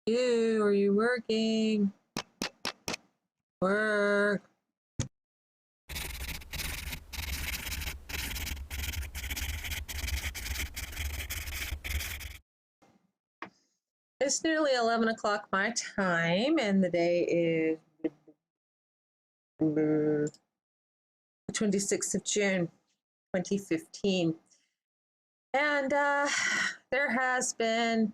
Are you working? Work. It's nearly 11 o'clock my time, and the day is the 26th of June, 2015. And there has been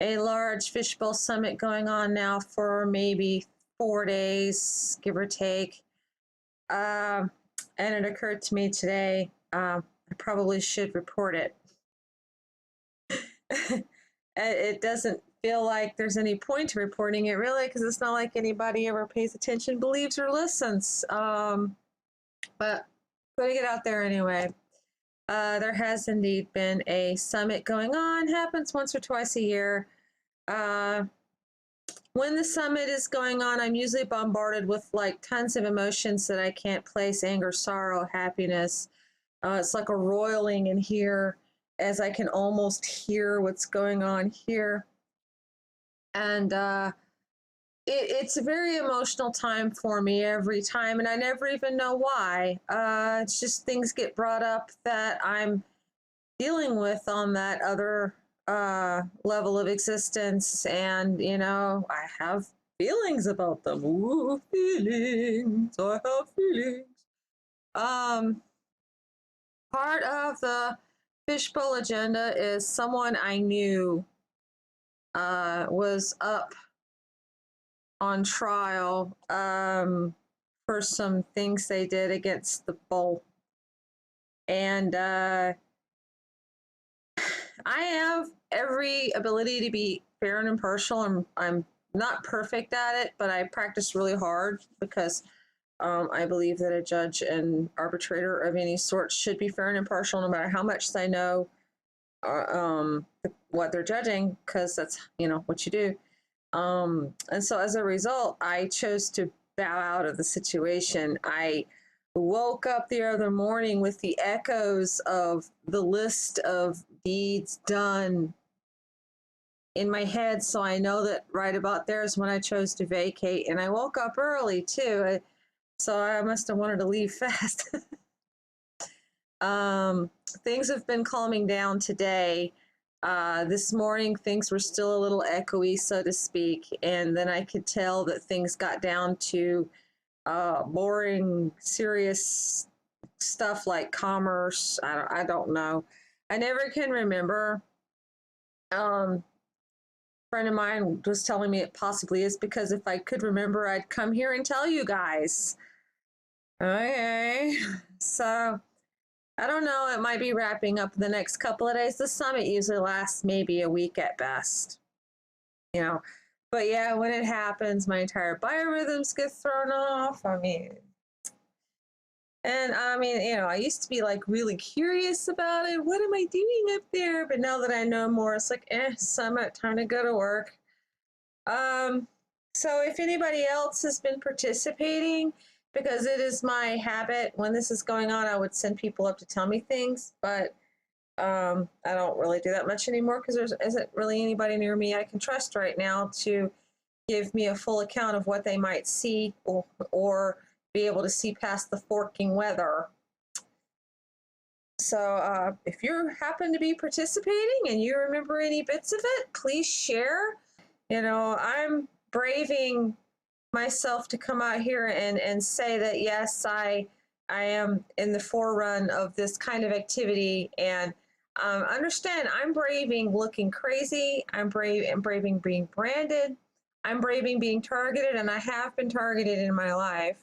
a large fishbowl summit going on now for maybe 4 days, give or take. And it occurred to me today, I probably should report it. It doesn't feel like there's any point to reporting it, really, because it's not like anybody ever pays attention, believes, or listens. But putting it out there anyway. There has indeed been a summit going on. Happens once or twice a year. When the summit is going on, I'm usually bombarded with like tons of emotions that I can't place: anger, sorrow, happiness. It's like a roiling in here, as I can almost hear what's going on here. And it's a very emotional time for me every time, and I never even know why. It's just things get brought up that I'm dealing with on that other level of existence, and I have feelings about them. Ooh, feelings! I have feelings. Um, Part of the fishbowl agenda is someone I knew was up on trial for some things they did against the bowl. And I have every ability to be fair and impartial. I'm not perfect at it, but I practice really hard because I believe that a judge and arbitrator of any sort should be fair and impartial, no matter how much they know what they're judging, because that's what you do. And so as a result, I chose to bow out of the situation. I woke up the other morning with the echoes of the list of deeds done in my head, so I know that right about there is when I chose to vacate. And I woke up early too, so I must have wanted to leave fast. Things have been calming down today. This morning, things were still a little echoey, so to speak, and then I could tell that things got down to boring, serious stuff like commerce. I don't know. I never can remember. A friend of mine was telling me it possibly is because if I could remember, I'd come here and tell you guys. Okay, so I don't know. It might be wrapping up in the next couple of days. The summit usually lasts maybe a week at best, you know. But yeah, when it happens, my entire biorhythms get thrown off. I used to be like really curious about it. What am I doing up there? But now that I know more, it's like, summit, time to go to work. So if anybody else has been participating, because it is my habit when this is going on, I would send people up to tell me things, but I don't really do that much anymore because there isn't really anybody near me I can trust right now to give me a full account of what they might see, or be able to see past the forking weather. So if you happen to be participating and you remember any bits of it, please share. I'm braving myself to come out here and say that yes, I am in the forerun of this kind of activity, and understand I'm braving looking crazy. I'm braving being branded. I'm braving being targeted, and I have been targeted in my life.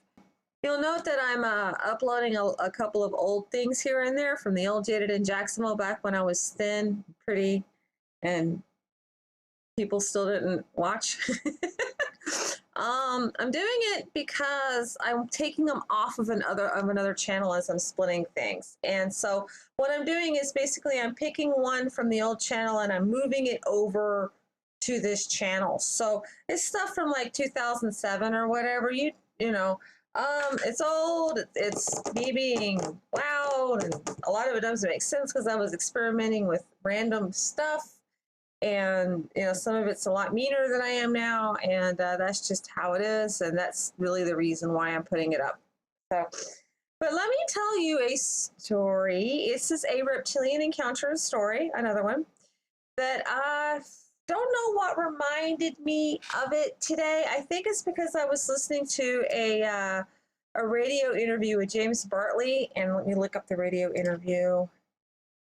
You'll note that I'm uploading a couple of old things here and there from the old Jaded in Jacksonville back when I was thin, pretty, and people still didn't watch. I'm doing it because I'm taking them off of another channel as I'm splitting things. And so what I'm doing is basically I'm picking one from the old channel and I'm moving it over to this channel. So it's stuff from like 2007 or whatever. It's old. It's me being loud, and a lot of it doesn't make sense because I was experimenting with random stuff. And some of it's a lot meaner than I am now, and that's just how it is, and that's really the reason why I'm putting it up. So, but let me tell you a story. This is a reptilian encounter story, another one that I don't know what reminded me of it today. I think it's because I was listening to a radio interview with James Bartley, and let me look up the radio interview.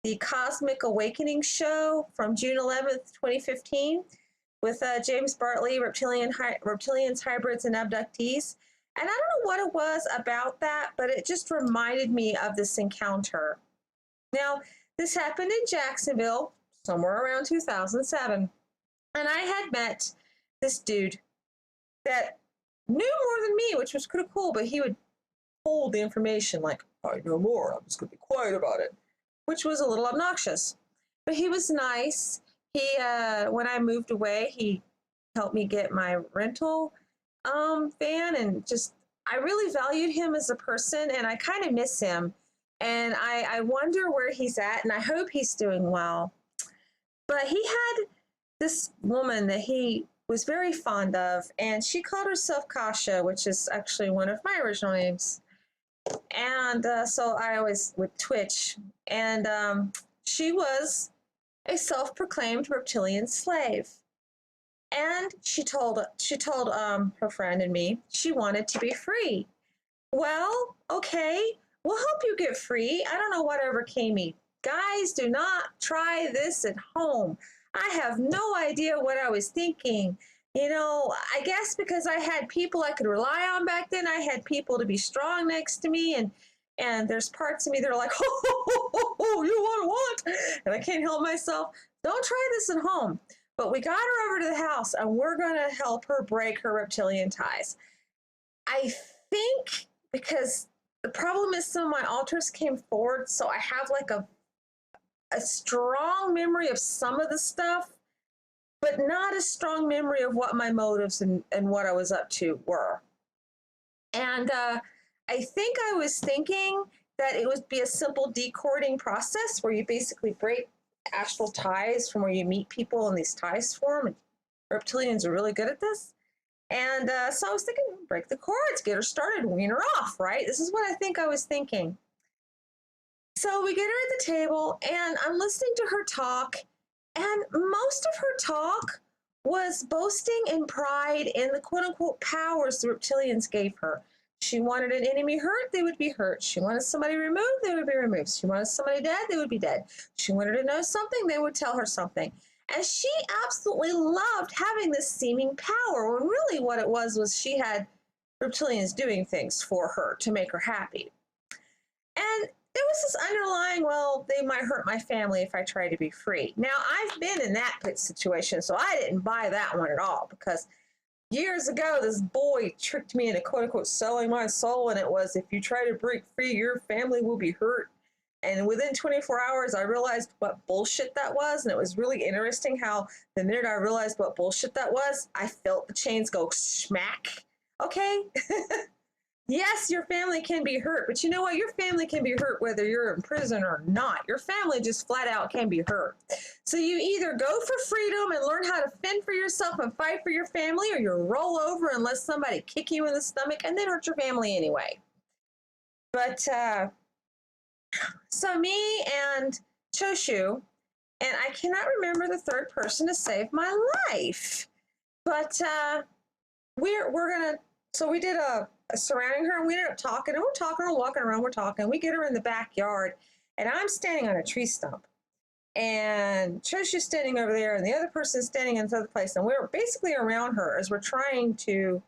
The Cosmic Awakening show from June 11th, 2015, with James Bartley, Reptilians, Hybrids, and Abductees. And I don't know what it was about that, but it just reminded me of this encounter. Now, this happened in Jacksonville, somewhere around 2007. And I had met this dude that knew more than me, which was kind of cool, but he would hold the information like, I know more, I'm just going to be quiet about it, which was a little obnoxious. But he was nice. He, when I moved away, he helped me get my rental van, and just, I really valued him as a person, and I kind of miss him. And I wonder where he's at, and I hope he's doing well. But he had this woman that he was very fond of, and she called herself Kasha, which is actually one of my original names. And so I always would twitch. And she was a self-proclaimed reptilian slave. And she told her friend and me she wanted to be free. Well, okay, we'll help you get free. I don't know what overcame me. Guys, do not try this at home. I have no idea what I was thinking. I guess because I had people I could rely on back then. I had people to be strong next to me, and there's parts of me that are like, oh, you want what? And I can't help myself. Don't try this at home. But we got her over to the house, and we're going to help her break her reptilian ties. I think because the problem is some of my alters came forward, so I have like a strong memory of some of the stuff, but not a strong memory of what my motives and what I was up to were. And I think I was thinking that it would be a simple decording process where you basically break astral ties from where you meet people and these ties form. And reptilians are really good at this. And so I was thinking, break the cords, get her started, wean her off, right? This is what I think I was thinking. So we get her at the table, and I'm listening to her talk, and most of her talk was boasting and pride in the quote-unquote powers the reptilians gave her. She wanted an enemy hurt, they would be hurt. She wanted somebody removed, they would be removed. She wanted somebody dead, they would be dead. She wanted to know something, they would tell her something. And she absolutely loved having this seeming power, when really what it was she had reptilians doing things for her to make her happy. And there was this underlying, well, they might hurt my family if I try to be free. Now, I've been in that situation, so I didn't buy that one at all, because years ago, this boy tricked me into quote-unquote selling my soul, and it was, if you try to break free, your family will be hurt. And within 24 hours, I realized what bullshit that was, and it was really interesting how the minute I realized what bullshit that was, I felt the chains go smack. Okay? Yes, your family can be hurt, but you know what? Your family can be hurt whether you're in prison or not. Your family just flat out can be hurt. So you either go for freedom and learn how to fend for yourself and fight for your family, or you roll over and let somebody kick you in the stomach and then hurt your family anyway. But so me and Choshu, and I cannot remember the third person to save my life, but we're gonna. So we did a surrounding her, and we ended up talking, and we're walking around, we're talking. We get her in the backyard, and I'm standing on a tree stump, and Choshu's standing over there, and the other person's standing in another place, and we're basically around her as we're trying to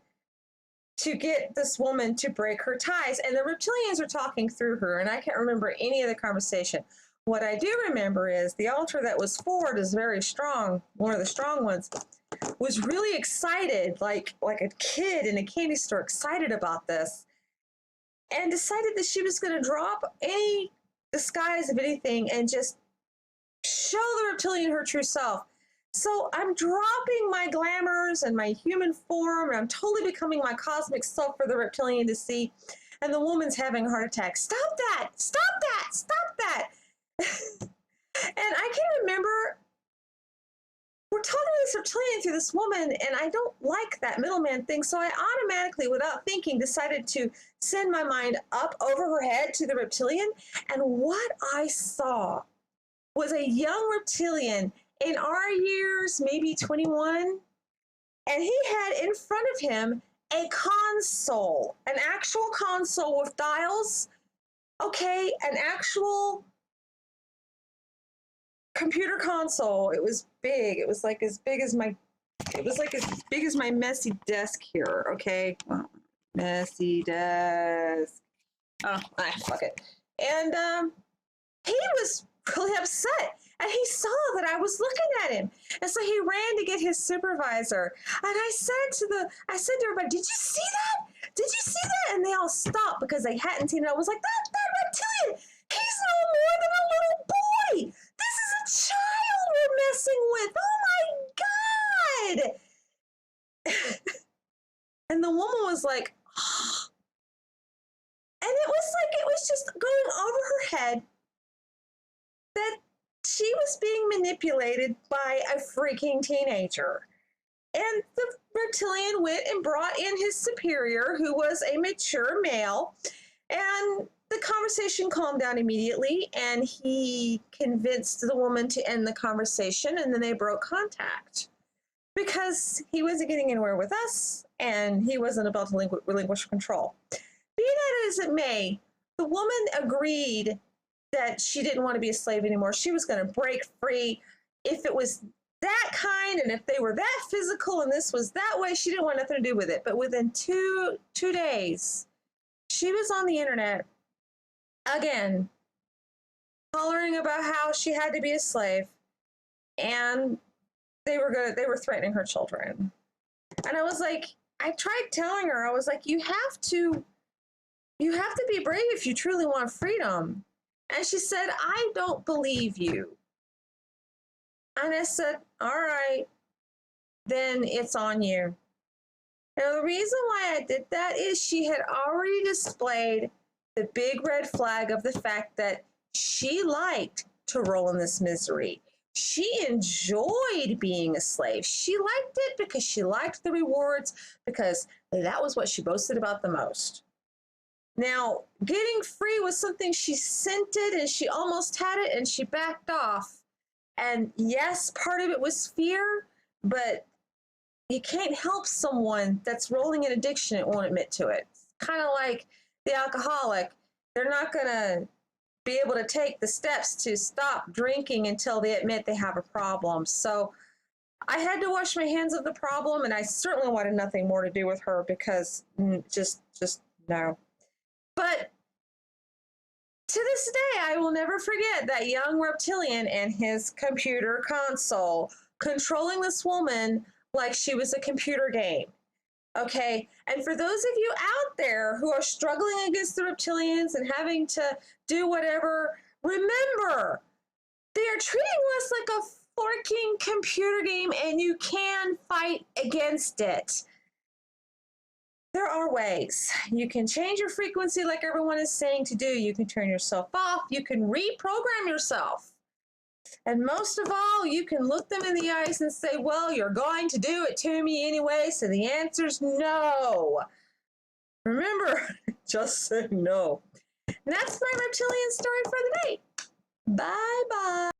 get this woman to break her ties, and the reptilians are talking through her, and I can't remember any of the conversation. What I do remember is the altar that was forward is very strong, one of the strong ones, was really excited, like a kid in a candy store, excited about this, and decided that she was going to drop any disguise of anything and just show the reptilian her true self. So I'm dropping my glamours and my human form, and I'm totally becoming my cosmic self for the reptilian to see, and the woman's having a heart attack. Stop that! Stop that! Stop that! And I can remember this reptilian through this woman, and I don't like that middleman thing. So I automatically, without thinking, decided to send my mind up over her head to the reptilian. And what I saw was a young reptilian in our years, maybe 21. And he had in front of him a console, an actual console with dials. Okay, an actual computer console. It was big. It was like as big as my messy desk here. Okay, well, messy desk. Oh, fuck it. And he was really upset, and he saw that I was looking at him, and so he ran to get his supervisor. And I said to everybody, "Did you see that? Did you see that?" And they all stopped because they hadn't seen it. I was like, "That reptilian, he's no more than a little boy. This is a child we're messing with. Oh my God!" And the woman was like, oh. And it was just going over her head that she was being manipulated by a freaking teenager. And the reptilian went and brought in his superior, who was a mature male, and the conversation calmed down immediately, and he convinced the woman to end the conversation, and then they broke contact because he wasn't getting anywhere with us, and he wasn't about to relinquish control. Be that as it may, the woman agreed that she didn't want to be a slave anymore. She was going to break free. If it was that kind, and if they were that physical, and this was that way, she didn't want nothing to do with it. But within two days, she was on the internet again, hollering about how she had to be a slave, and they were threatening her children. And I was like, I tried telling her, I was like, you have to be brave if you truly want freedom. And she said, I don't believe you. And I said, all right, then it's on you. Now, the reason why I did that is she had already displayed the big red flag of the fact that she liked to roll in this misery. She enjoyed being a slave. She liked it because she liked the rewards, because that was what she boasted about the most. Now, getting free was something she scented, and she almost had it, and she backed off. And yes, part of it was fear, but you can't help someone that's rolling in addiction and won't admit to it. It's kind of like the alcoholic. They're not going to be able to take the steps to stop drinking until they admit they have a problem. So I had to wash my hands of the problem, and I certainly wanted nothing more to do with her, because just no. But to this day, I will never forget that young reptilian and his computer console controlling this woman like she was a computer game. Okay, and for those of you out there who are struggling against the reptilians and having to do whatever, remember, they are treating us like a freaking computer game, and you can fight against it. There are ways. You can change your frequency like everyone is saying to do. You can turn yourself off. You can reprogram yourself. And most of all, you can look them in the eyes and say, well, you're going to do it to me anyway, so the answer's no. Remember, just say no. And that's my reptilian story for the day. Bye-bye.